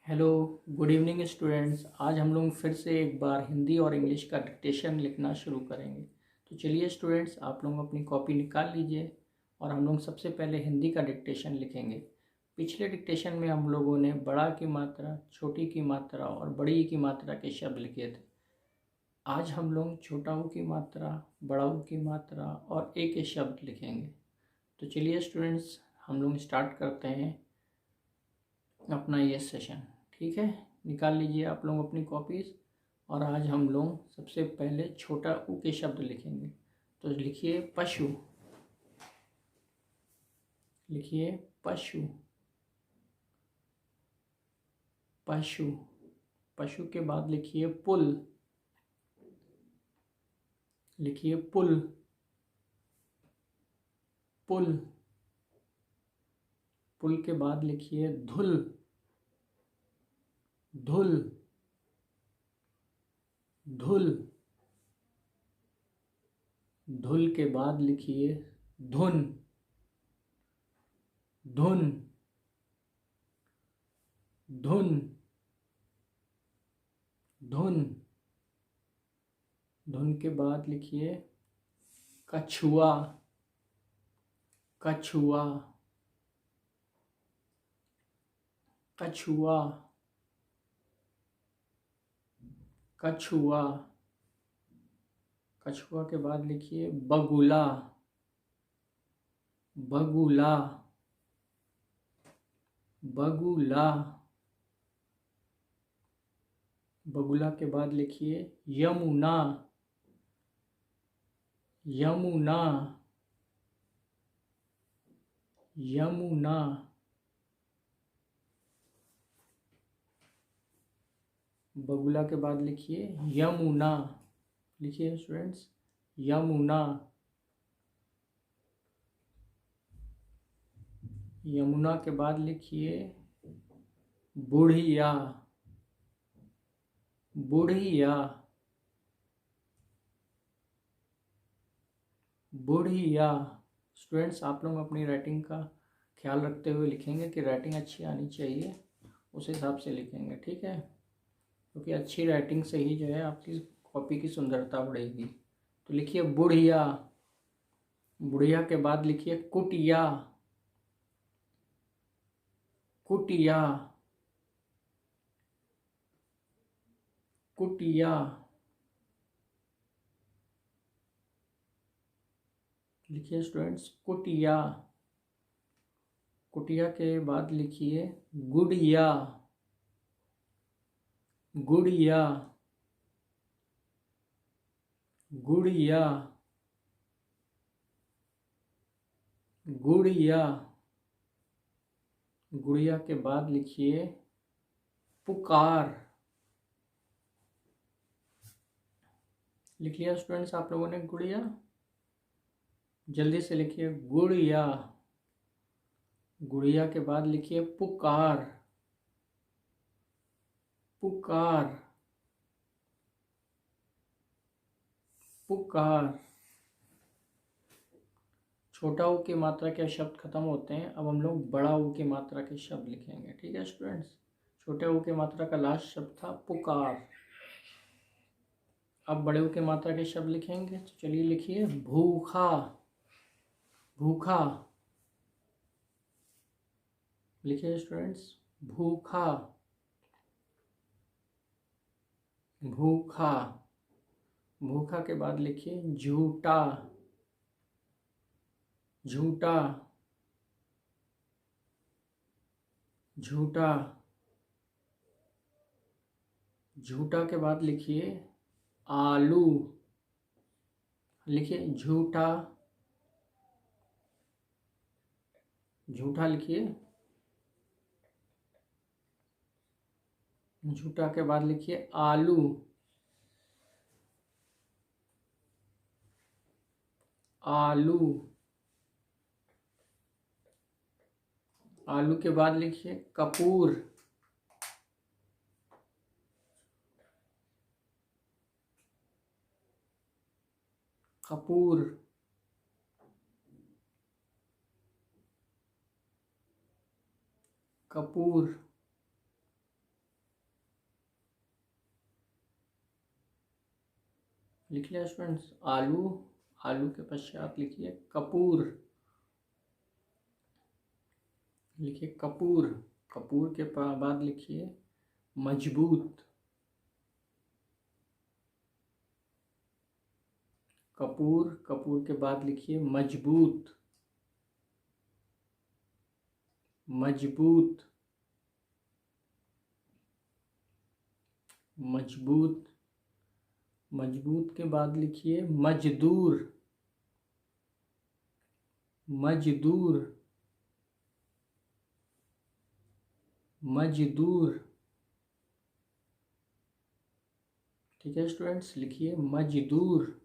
Hello, good evening students. आज हम लोग फिर से एक बार हिंदी और इंग्लिश का डिक्टेशन लिखना शुरू करेंगे। तो चलिए स्टूडेंट्स, आप लोग अपनी कॉपी निकाल लीजिए और हम लोग सबसे पहले हिंदी का डिक्टेशन लिखेंगे। पिछले डिक्टेशन में हम लोगों ने बड़ा की मात्रा, छोटी की मात्रा और बड़ी की मात्रा के शब्द लिखे थे। आज हम लोग छोटा ऊ की मात्रा, बड़ा ऊ की मात्रा और ए के शब्द लिखेंगे। तो चलिए स्टूडेंट्स, हम लोग स्टार्ट करते हैं अपना ये सेशन। ठीक है, निकाल लीजिए आप लोग अपनी कॉपीज़। और आज हम लोग सबसे पहले छोटा ऊ के शब्द लिखेंगे। तो लिखिए पशु, लिखिए पशु, पशु। पशु के बाद लिखिए पुल, लिखिए पुल, पुल। पुल के बाद लिखिए धुल, धुल, धुल। धुल के बाद लिखिए धुन, धुन, धुन, धुन। धुन के बाद लिखिए कछुआ, कछुआ, कछुआ, कछुआ। कछुआ के बाद लिखिए बगुला, बगुला, बगुला। बगुला के बाद लिखिए यमुना, यमुना, यमुना। बगुला के बाद लिखिए यमुना, लिखिए स्टूडेंट्स यमुना। यमुना के बाद लिखिए बुढ़िया, बुढ़िया, बुढ़िया। स्टूडेंट्स, आप लोग अपनी राइटिंग का ख्याल रखते हुए लिखेंगे कि राइटिंग अच्छी आनी चाहिए, उस हिसाब से लिखेंगे। ठीक है, क्योंकि अच्छी राइटिंग से ही जो है आपकी कॉपी की सुंदरता बढ़ेगी। तो लिखिए बुढ़िया। बुढ़िया के बाद लिखिए कुटिया, कुटिया, कुटिया। लिखिए स्टूडेंट्स कुटिया। कुटिया के बाद लिखिए गुड़िया, गुड़िया, गुड़िया, गुड़िया। गुड़िया के बाद लिखिए पुकार। लिख लिया स्टूडेंट्स आप लोगों ने गुड़िया? जल्दी से लिखिए गुड़िया। गुड़िया के बाद लिखिए पुकार, पुकार, पुकार। छोटा ऊ की मात्रा के शब्द खत्म होते हैं। अब हम लोग बड़ा ऊ की मात्रा के शब्द लिखेंगे। ठीक है स्टूडेंट्स, छोटे ऊ की मात्रा का लास्ट शब्द था पुकार। अब बड़े ऊ की मात्रा के शब्द लिखेंगे। तो चलिए लिखिए भूखा, भूखा। लिखिए स्टूडेंट्स भूखा, भूखा। भूखा के बाद लिखिए झूठा, झूठा, झूठा। झूठा के बाद लिखिए आलू। लिखिए झूठा, झूठा लिखिए। झूठा के बाद लिखिए आलू, आलू। आलू के बाद लिखिए कपूर, कपूर, कपूर। लिख लिया स्टूडेंट्स? आलू, आलू के पश्चात लिखिए कपूर, लिखिए कपूर, कपूर के बाद लिखिए मजबूत, कपूर, कपूर के बाद लिखिए मजबूत, मजबूत, मजबूत, मजबूत के बाद लिखिए मजदूर, मजदूर, मजदूर। ठीक है स्टूडेंट्स, लिखिए मजदूर।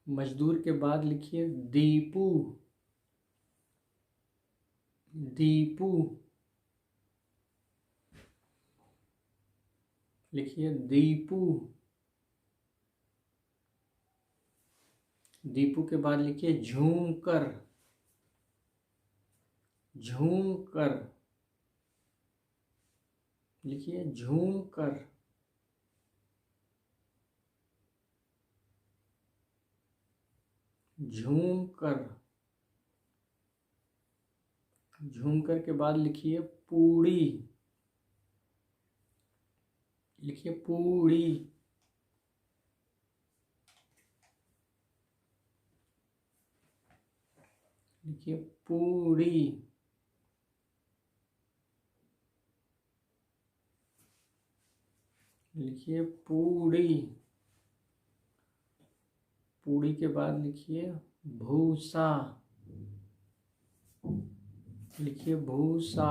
मजदूर के बाद लिखिए दीपू, दीपू, लिखिए दीपू, दीपू के बाद लिखिए झूमकर, झूमकर, लिखिए झूमकर, झूमकर, झूमकर के बाद लिखिए पूड़ी, लिखिए पूड़ी, लिखिए पूड़ी, लिखिए पूड़ी, पूड़ी के बाद लिखिए भूसा, लिखिए भूसा।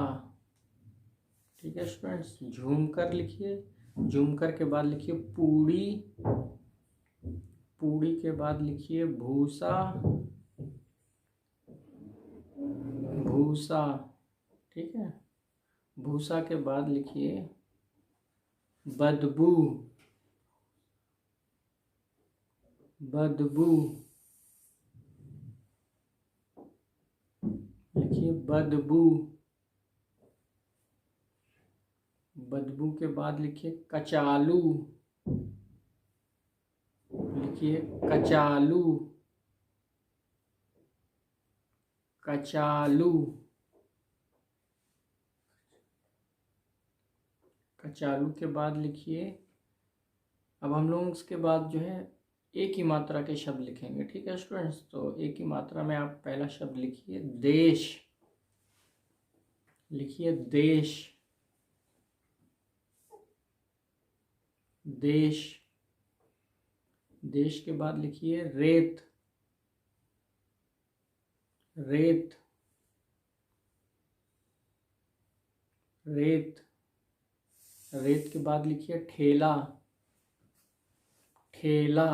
ठीक है स्टूडेंट्स, झूमकर लिखिए, झूमकर के बाद लिखिए पूड़ी, पूड़ी के बाद लिखिए भूसा, भूसा। ठीक है, भूसा के बाद लिखिए बदबू, बदबू, लिखिए बदबू, बदबू के बाद लिखिए कचालू, लिखिए कचालू, कचालू, कचालू के बाद लिखिए, अब हम लोग इसके बाद जो है एक ही मात्रा के शब्द लिखेंगे। ठीक है स्टूडेंट्स, तो एक ही मात्रा में आप पहला शब्द लिखिए देश, लिखिए देश, देश, देश के बाद लिखिए रेत, रेत, रेत, रेत के बाद लिखिए ठेला, ठेला,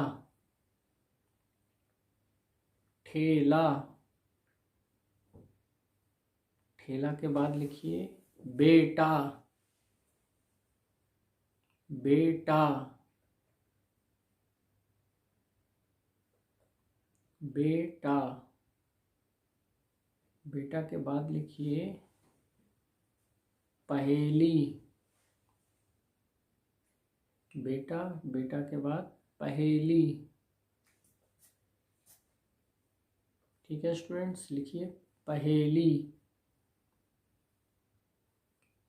ठेला, ठेला के बाद लिखिए बेटा, बेटा, बेटा, बेटा के बाद लिखिए पहेली, बेटा, बेटा के बाद पहेली। ठीक है स्टूडेंट्स, लिखिए पहेली,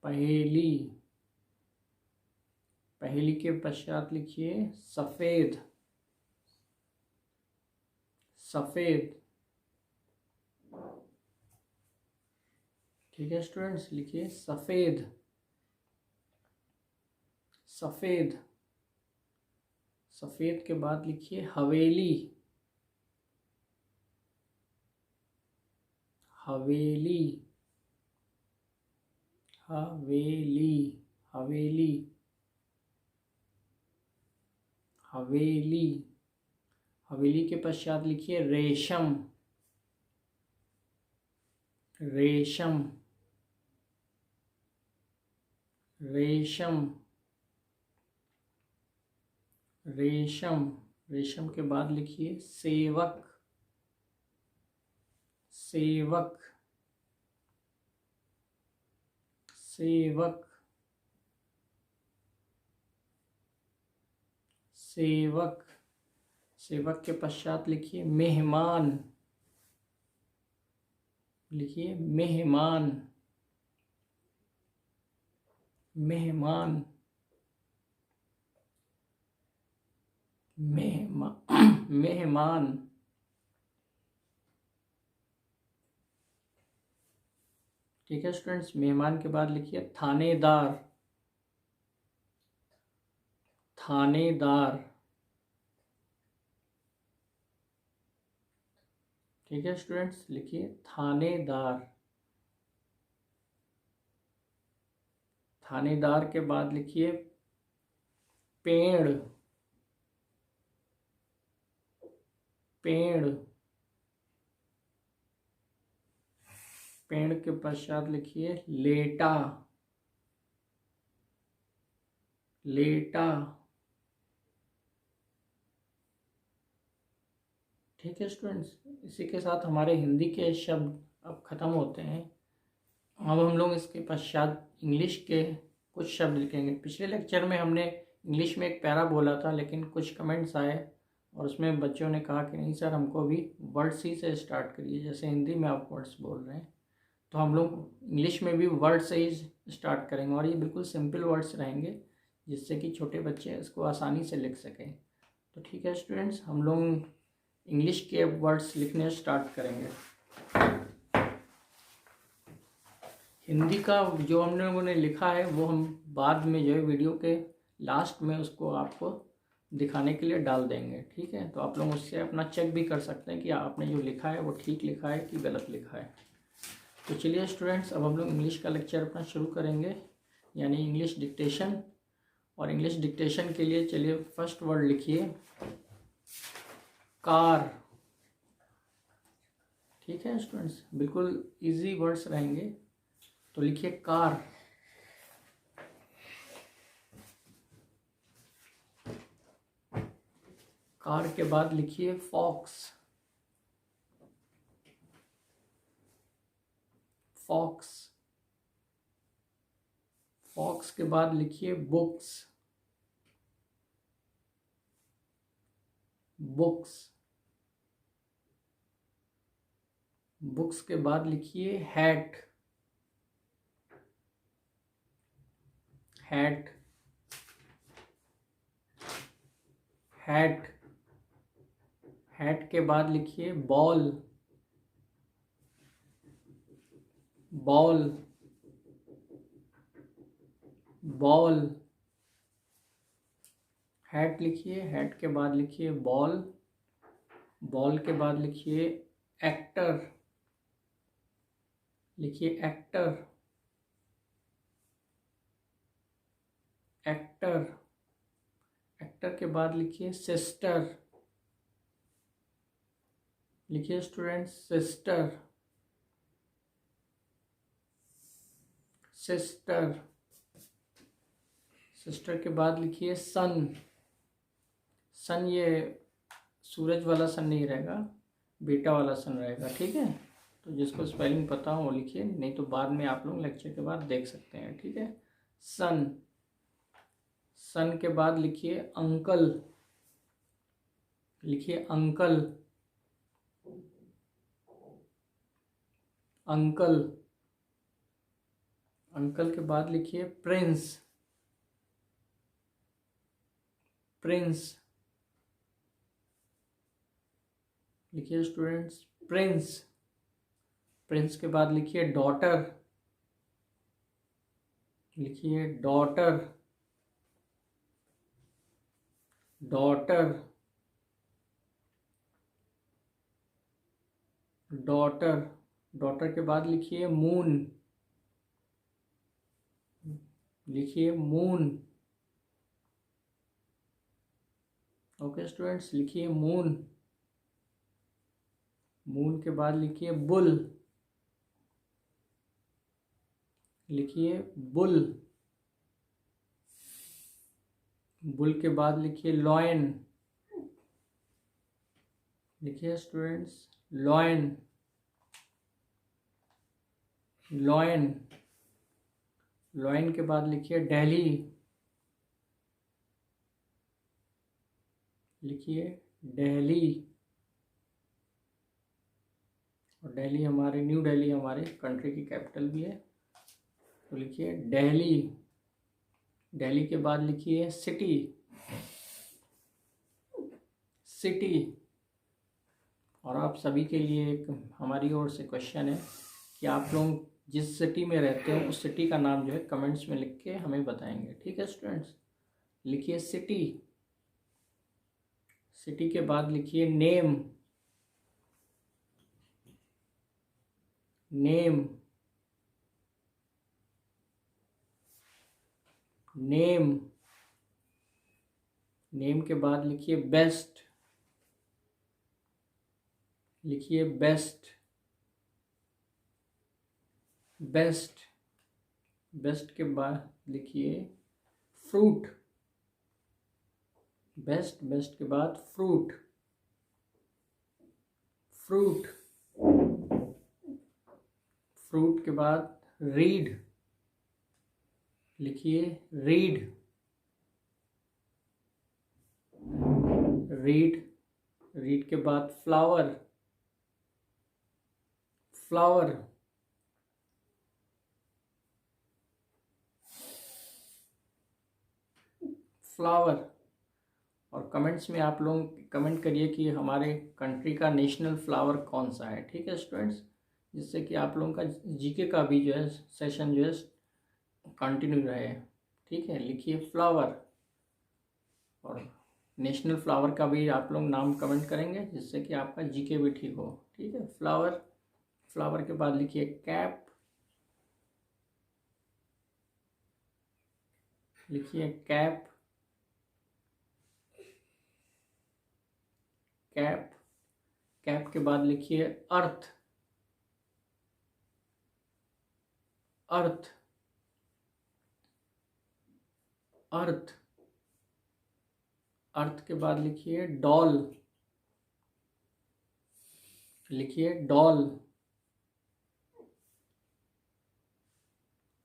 पहेली, पहेली के पश्चात लिखिए सफेद, सफेद। ठीक है स्टूडेंट्स, लिखिए सफेद, सफेद, सफेद के बाद लिखिए हवेली, हवेली, हवेली, हवेली, हवेली, हवेली के पश्चात लिखिए रेशम, रेशम, रेशम, रेशम, रेशम के बाद लिखिए सेवक, सेवक, सेवक, सेवक, सेवक के पश्चात लिखिए मेहमान, लिखिए मेहमान, मेहमान, मेहमान, मेहमान। ठीक है स्टूडेंट्स, मेहमान के बाद लिखिए थानेदार, थानेदार। ठीक है स्टूडेंट्स, लिखिए थानेदार। थानेदार के बाद लिखिए पेड़, पेड़, पेड़ के पश्चात लिखिए लेटा, लेटा। ठीक है स्टूडेंट्स, इसी के साथ हमारे हिंदी के शब्द अब ख़त्म होते हैं। अब हम लोग इसके पश्चात इंग्लिश के कुछ शब्द लिखेंगे। पिछले लेक्चर में हमने इंग्लिश में एक पैरा बोला था, लेकिन कुछ कमेंट्स आए और उसमें बच्चों ने कहा कि नहीं सर, हमको भी वर्ड्स ही से स्टार्ट करिए, जैसे हिंदी में आप वर्ड्स बोल रहे हैं। तो हम लोग इंग्लिश में भी वर्ड से ही स्टार्ट करेंगे और ये बिल्कुल सिंपल वर्ड्स रहेंगे, जिससे कि छोटे बच्चे इसको आसानी से लिख सकें। तो ठीक है स्टूडेंट्स, हम लोग इंग्लिश के वर्ड्स लिखने स्टार्ट करेंगे। हिंदी का जो हम लोगों ने लिखा है वो हम बाद में जो है वीडियो के लास्ट में उसको आपको दिखाने के लिए डाल देंगे। ठीक है, तो आप लोग उससे अपना चेक भी कर सकते हैं कि आपने जो लिखा है वो ठीक लिखा है कि गलत लिखा है। तो चलिए स्टूडेंट्स, अब हम लोग इंग्लिश का लेक्चर अपना शुरू करेंगे, यानी इंग्लिश डिक्टेशन। और इंग्लिश डिक्टेशन के लिए चलिए फर्स्ट वर्ड लिखिए कार। ठीक है स्टूडेंट्स, बिल्कुल इजी वर्ड्स रहेंगे, तो लिखिए कार। कार के बाद लिखिए फॉक्स, फॉक्स। फॉक्स के बाद लिखिए बुक्स, बुक्स। बुक्स के बाद लिखिए हैट, हैट, हैट। हैट के बाद लिखिए बॉल, बॉल, बॉल। हैट लिखिए, हैट के बाद लिखिए बॉल, बॉल के बाद लिखिए एक्टर, लिखिए एक्टर, एक्टर। एक्टर के बाद लिखिए सिस्टर, लिखिए स्टूडेंट्स सिस्टर, सिस्टर। सिस्टर के बाद लिखिए सन, सन ये सूरज वाला सन नहीं रहेगा, बेटा वाला सन रहेगा। ठीक है, तो जिसको स्पेलिंग पता हो वो लिखिए, नहीं तो बाद में आप लोग लेक्चर के बाद देख सकते हैं। ठीक है, सन। सन के बाद लिखिए अंकल, लिखिए अंकल, अंकल। अंकल के बाद लिखिए प्रिंस, प्रिंस। लिखिए स्टूडेंट्स प्रिंस। प्रिंस के बाद लिखिए डॉटर, लिखिए डॉटर, डॉटर, डॉटर। डॉटर के बाद लिखिए मून, लिखिए मून। ओके स्टूडेंट्स, लिखिए मून। मून के बाद लिखिए बुल, लिखिए बुल। बुल के बाद लिखिए लॉयन, लिखिए स्टूडेंट्स लॉयन, लॉयन। लॉयन के बाद लिखिए दिल्ली, लिखिए दिल्ली, और दिल्ली हमारे, न्यू दिल्ली हमारे कंट्री की कैपिटल भी है, तो लिखिए दिल्ली। दिल्ली के बाद लिखिए सिटी, सिटी। और आप सभी के लिए एक हमारी ओर से क्वेश्चन है कि आप लोग जिस सिटी में रहते हो उस सिटी का नाम जो है कमेंट्स में लिख के हमें बताएंगे। ठीक है स्टूडेंट्स, लिखिए सिटी। सिटी के बाद लिखिए नेम, नेम, नेम। नेम के बाद लिखिए बेस्ट, लिखिए बेस्ट, बेस्ट। बेस्ट के बाद लिखिए फ्रूट, बेस्ट। बेस्ट के बाद फ्रूट, फ्रूट। फ्रूट के बाद रीड, लिखिए रीड, रीड। रीड के बाद फ्लावर, फ्लावर। फ्लावर। और कमेंट्स में आप लोग कमेंट करिए कि हमारे कंट्री का नेशनल फ्लावर कौन सा है। ठीक है स्टूडेंट्स, जिससे कि आप लोगों का जीके का भी जो है सेशन जो है कंटिन्यू रहे। ठीक है, लिखिए फ्लावर। और नेशनल फ्लावर का भी आप लोग नाम कमेंट करेंगे जिससे कि आपका जीके भी ठीक हो। ठीक है, फ्लावर। फ्लावर के बाद लिखिए कैप, लिखिए कैप, कैप। कैप के बाद लिखिए अर्थ, अर्थ, अर्थ। अर्थ के बाद लिखिए डॉल, लिखिए डॉल,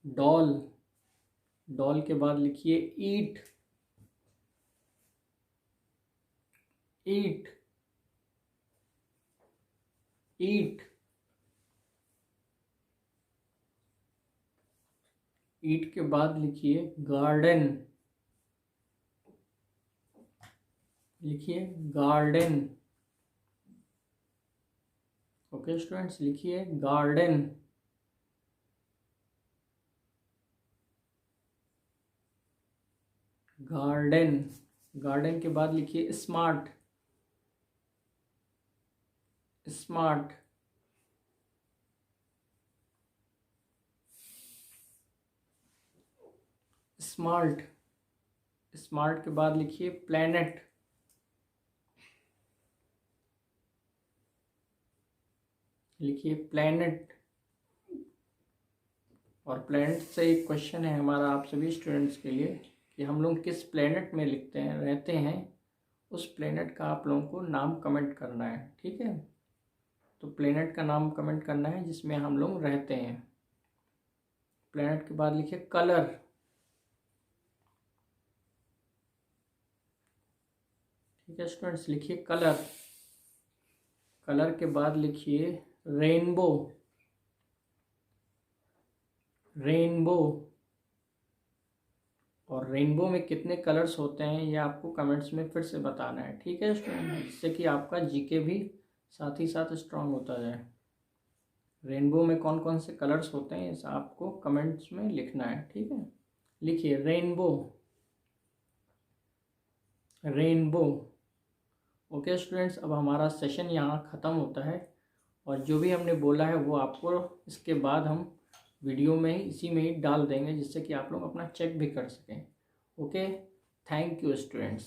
डॉल। डॉल के बाद लिखिए ईट, ईट, ईट। ईट के बाद लिखिए गार्डन, लिखिए गार्डन। ओके स्टूडेंट्स, लिखिए गार्डन, गार्डन। गार्डन के बाद लिखिए स्मार्ट, स्मार्ट। स्मार्ट। स्मार्ट के बाद लिखिए प्लैनेट, लिखिए प्लैनेट। और प्लैनेट से एक क्वेश्चन है हमारा आप सभी स्टूडेंट्स के लिए कि हम लोग किस प्लैनेट में लिखते हैं, रहते हैं, उस प्लैनेट का आप लोगों को नाम कमेंट करना है। ठीक है, तो प्लैनेट का नाम कमेंट करना है जिसमें हम लोग रहते हैं। प्लैनेट के बाद लिखिए कलर, ठीक है स्टूडेंट्स, लिखिए कलर। कलर के बाद लिखिए रेनबो, रेनबो। और रेनबो में कितने कलर्स होते हैं ये आपको कमेंट्स में फिर से बताना है। ठीक है स्टूडेंट, जिससे कि आपका जीके भी साथ ही साथ स्ट्रांग होता जाए। रेनबो में कौन कौन से कलर्स होते हैं इसे आपको कमेंट्स में लिखना है। ठीक है, लिखिए रेनबो, रेनबो। ओके स्टूडेंट्स, अब हमारा सेशन यहाँ ख़त्म होता है और जो भी हमने बोला है वो आपको इसके बाद हम वीडियो में ही इसी में ही डाल देंगे जिससे कि आप लोग अपना चेक भी कर सकें। Okay, thank you students.